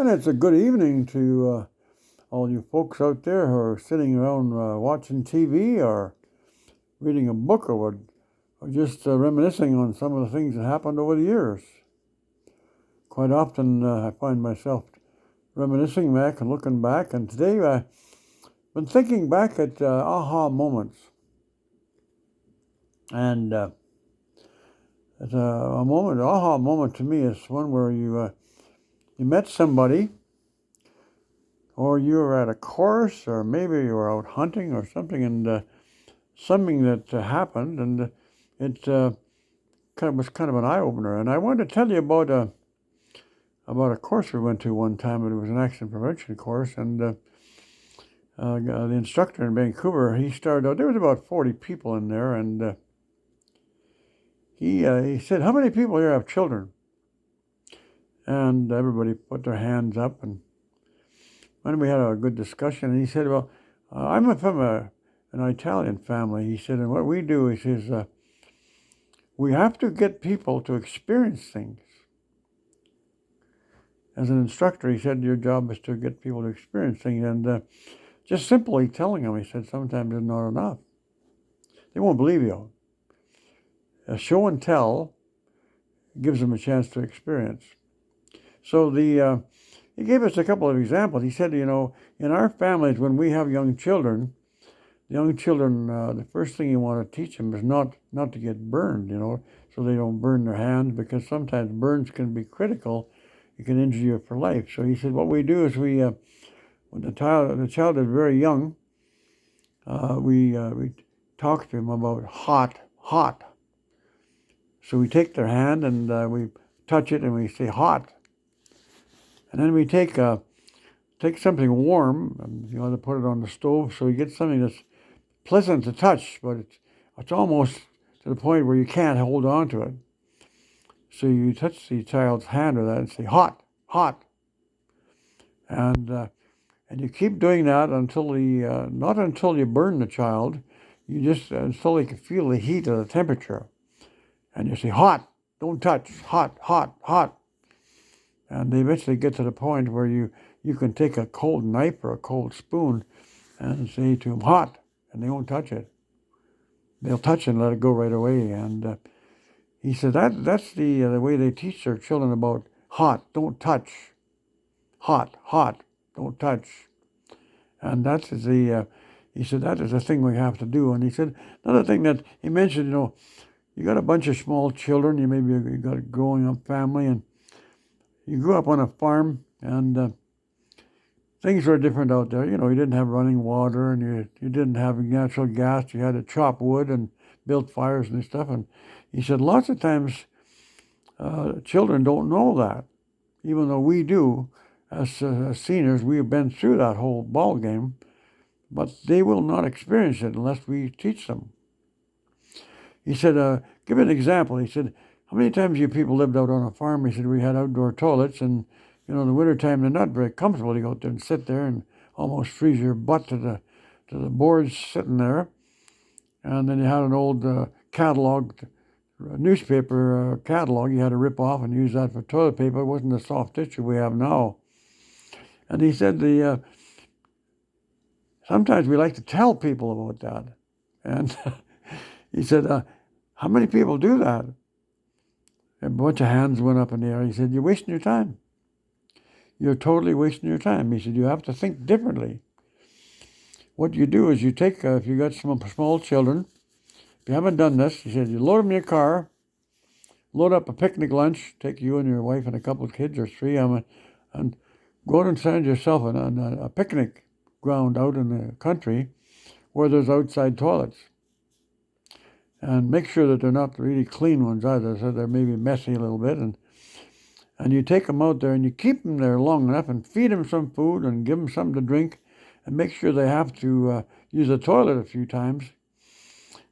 And it's a good evening to all you folks out there who are sitting around watching TV or reading a book or just reminiscing on some of the things that happened over the years. Quite often I find myself reminiscing back and looking back, and today I've been thinking back at aha moments. And it's an aha moment to me is one where you met somebody, or you were at a course, or maybe you were out hunting or something, and something that happened, and it was kind of an eye opener. And I wanted to tell you about a course we went to one time. It was an accident prevention course, and the instructor in Vancouver, he started out. There was about 40 people in there, and he said, "How many people here have children?" And everybody put their hands up, and then we had a good discussion. And he said, "Well, I'm from an Italian family." He said, "And what we do," he says, "we have to get people to experience things." As an instructor, he said, your job is to get people to experience things. And just simply telling them, he said, sometimes is not enough. They won't believe you. A show and tell gives them a chance to experience. So he gave us a couple of examples. He said, in our families, when we have young children, the first thing you want to teach them is not to get burned, so they don't burn their hands, because sometimes burns can be critical. It can injure you for life. So he said, what we do is when the child is very young, we talk to him about hot. So we take their hand and we touch it and we say hot, and then we take something warm and to put it on the stove, so you get something that's pleasant to touch, but it's almost to the point where you can't hold on to it. So you touch the child's hand with that and say hot, and you keep doing that until not until you burn the child, you just until they can feel the heat of the temperature, and you say hot, don't touch, hot, and they eventually get to the point where you can take a cold knife or a cold spoon and say to them hot, and they won't touch it. They'll touch it and let it go right away. And he said that's the way they teach their children about hot, don't touch, hot, don't touch. And he said that is the thing we have to do. And he said another thing that he mentioned, you got a bunch of small children, you got a growing up family, and you grew up on a farm, and things were different out there. You didn't have running water, and you didn't have natural gas. You had to chop wood and build fires and stuff. And he said lots of times children don't know that, even though we do. As seniors, we have been through that whole ball game, but they will not experience it unless we teach them. He said, give an example. He said, how many times you people lived out on a farm? He said, we had outdoor toilets, and in the wintertime, they're not very comfortable to go out there and sit there and almost freeze your butt to the boards sitting there. And then you had an old newspaper catalog you had to rip off and use that for toilet paper. It wasn't the soft tissue we have now. And he said sometimes we like to tell people about that. And he said, how many people do that? A bunch of hands went up in the air. He said, you're wasting your time. You're totally wasting your time. He said, you have to think differently. What you do is you take, if you got some small children, if you haven't done this, he said, you load them in your car, load up a picnic lunch, take you and your wife and a couple of kids or three, and go out and find yourself on a picnic ground out in the country where there's outside toilets. And make sure that they're not the really clean ones either, so they're maybe messy a little bit. And you take them out there and you keep them there long enough and feed them some food and give them something to drink and make sure they have to use the toilet a few times.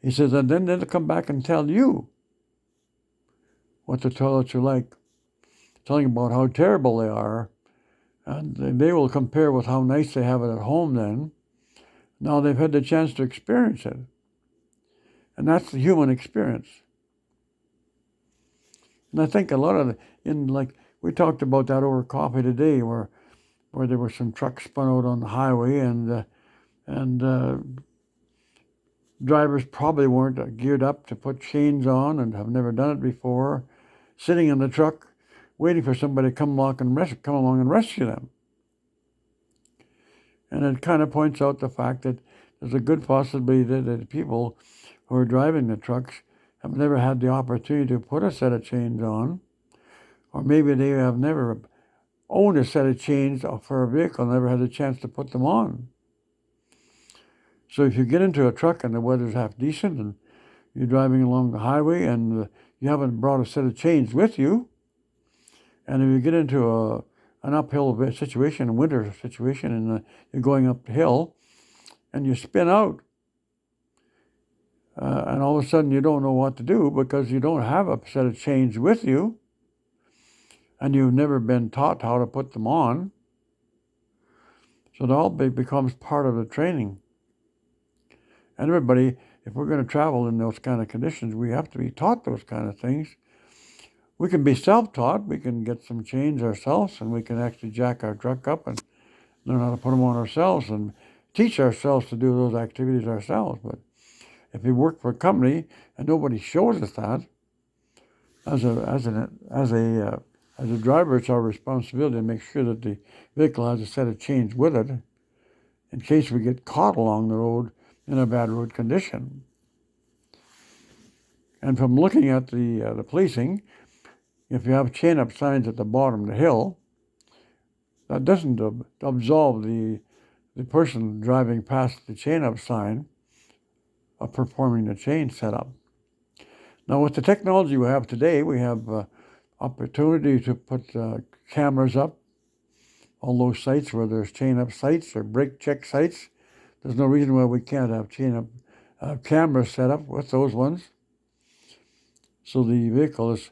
He says, and then they'll come back and tell you what the toilets are like, telling about how terrible they are. And they will compare with how nice they have it at home then. Now they've had the chance to experience it. And that's the human experience. And I think a lot of we talked about that over coffee today, where where there were some trucks spun out on the highway, and drivers probably weren't geared up to put chains on and have never done it before, sitting in the truck waiting for somebody to come along and rescue them. And it kind of points out the fact that there's a good possibility that people who are driving the trucks have never had the opportunity to put a set of chains on, or maybe they have never owned a set of chains for a vehicle, never had a chance to put them on. So if you get into a truck and the weather's half decent and you're driving along the highway and you haven't brought a set of chains with you, and if you get into an uphill situation, a winter situation, and you're going up the hill and you spin out, and all of a sudden you don't know what to do because you don't have a set of chains with you and you've never been taught how to put them on. So it all becomes part of the training. And everybody, if we're going to travel in those kind of conditions, we have to be taught those kind of things. We can be self-taught. We can get some chains ourselves, and we can actually jack our truck up and learn how to put them on ourselves and teach ourselves to do those activities ourselves. But if we work for a company and nobody shows us that, as a driver, it's our responsibility to make sure that the vehicle has a set of chains with it in case we get caught along the road in a bad road condition. And from looking at the policing, if you have chain-up signs at the bottom of the hill, that doesn't absolve the person driving past the chain-up sign of performing the chain setup. Now, with the technology we have today, we have opportunity to put cameras up, all those sites where there's chain-up sites or brake check sites. There's no reason why we can't have chain-up cameras set up with those ones. So the vehicle is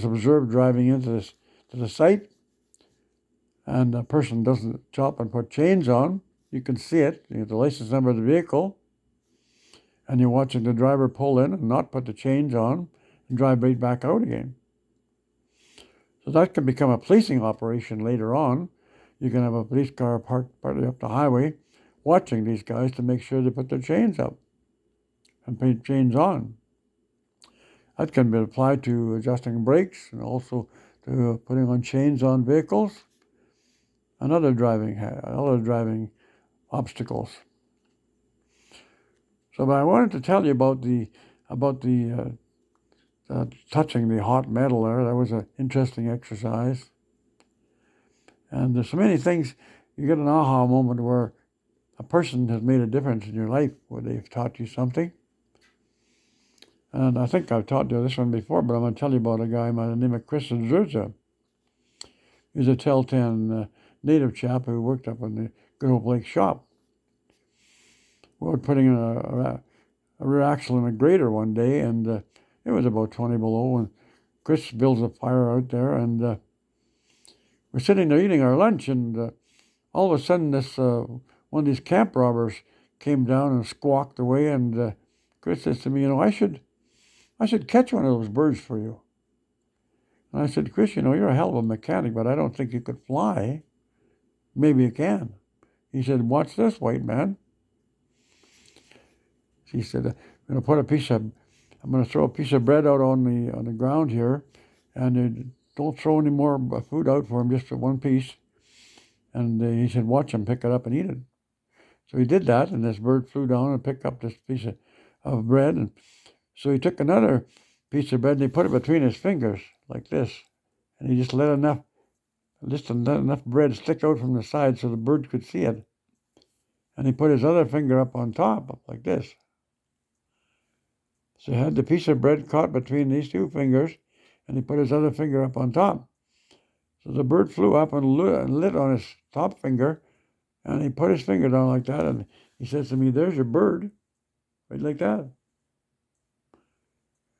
observed driving into the site, and a person doesn't stop and put chains on. You can see it. You have the license number of the vehicle, and you're watching the driver pull in and not put the chains on and drive right back out again. So that can become a policing operation later on. You can have a police car parked partly up the highway watching these guys to make sure they put their chains up and put chains on. That can be applied to adjusting brakes and also to putting on chains on vehicles and other driving obstacles. So, but I wanted to tell you about the touching the hot metal there. That was an interesting exercise. And there's so many things. You get an aha moment where a person has made a difference in your life, where they've taught you something. And I think I've taught you this one before, but I'm going to tell you about a guy by the name of Chris Zurza. He's a Telten native chap who worked up in the Good Hope Lake shop. We were putting a rear axle in a grader one day, and it was about 20 below, and Chris builds a fire out there, and we're sitting there eating our lunch, and all of a sudden this one of these camp robbers came down and squawked away, and Chris says to me, I should catch one of those birds for you. And I said, Chris, you're a hell of a mechanic, but I don't think you could fly. Maybe you can. He said, watch this, white man. He said, I'm going to throw a piece of bread out on the ground here, and don't throw any more food out for him, just for one piece. And he said, watch him pick it up and eat it. So he did that, and this bird flew down and picked up this piece of bread. And so he took another piece of bread and he put it between his fingers like this. And he just let enough bread stick out from the side so the bird could see it. And he put his other finger up on top, up like this. So he had the piece of bread caught between these two fingers, and he put his other finger up on top. So the bird flew up and lit on his top finger, and he put his finger down like that, and he says to me, there's your bird, right like that.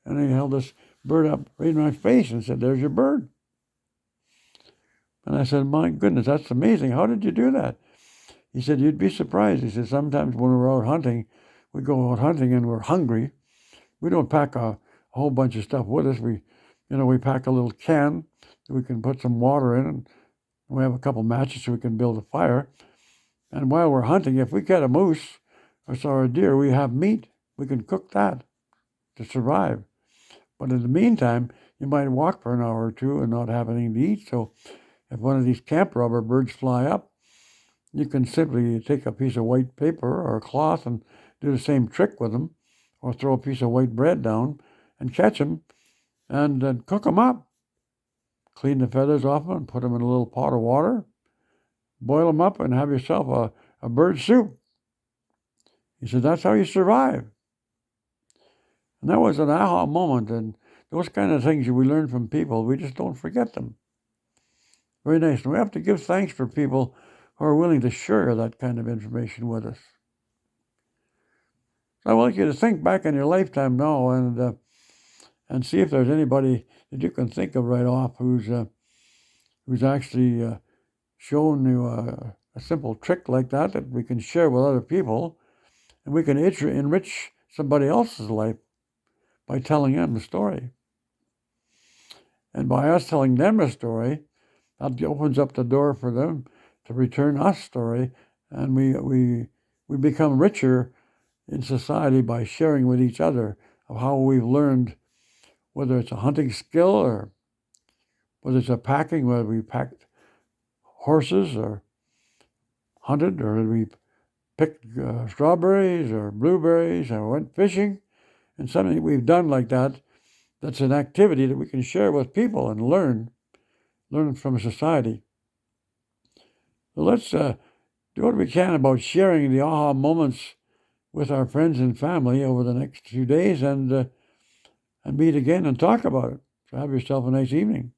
And he held this bird up right in my face and said, there's your bird. And I said, my goodness, that's amazing. How did you do that? He said, you'd be surprised. He said, sometimes when we're out hunting, we go out hunting and we're hungry. We don't pack a whole bunch of stuff with us. We pack a little can that we can put some water in We have a couple matches so we can build a fire. And while we're hunting, if we get a moose or a deer, we have meat. We can cook that to survive. But in the meantime, you might walk for an hour or two and not have anything to eat. So if one of these camp robber birds fly up, you can simply take a piece of white paper or a cloth and do the same trick with them, or throw a piece of white bread down and catch them and then cook them up. Clean the feathers off them and put them in a little pot of water. Boil them up and have yourself a bird soup. He said, that's how you survive. And that was an aha moment. And those kind of things we learn from people, we just don't forget them. Very nice. And we have to give thanks for people who are willing to share that kind of information with us. So I want you to think back in your lifetime now and see if there's anybody that you can think of right off who's actually shown you a simple trick like that we can share with other people, and we can enrich somebody else's life by telling them the story. And by us telling them a story, that opens up the door for them to return us story, and we become richer in society by sharing with each other of how we've learned, whether it's a hunting skill or whether it's a packing, whether we packed horses or hunted, or we picked strawberries or blueberries or went fishing, and something we've done like that, that's an activity that we can share with people and learn from society. So let's do what we can about sharing the aha moments with our friends and family over the next few days and meet again and talk about it. So have yourself a nice evening.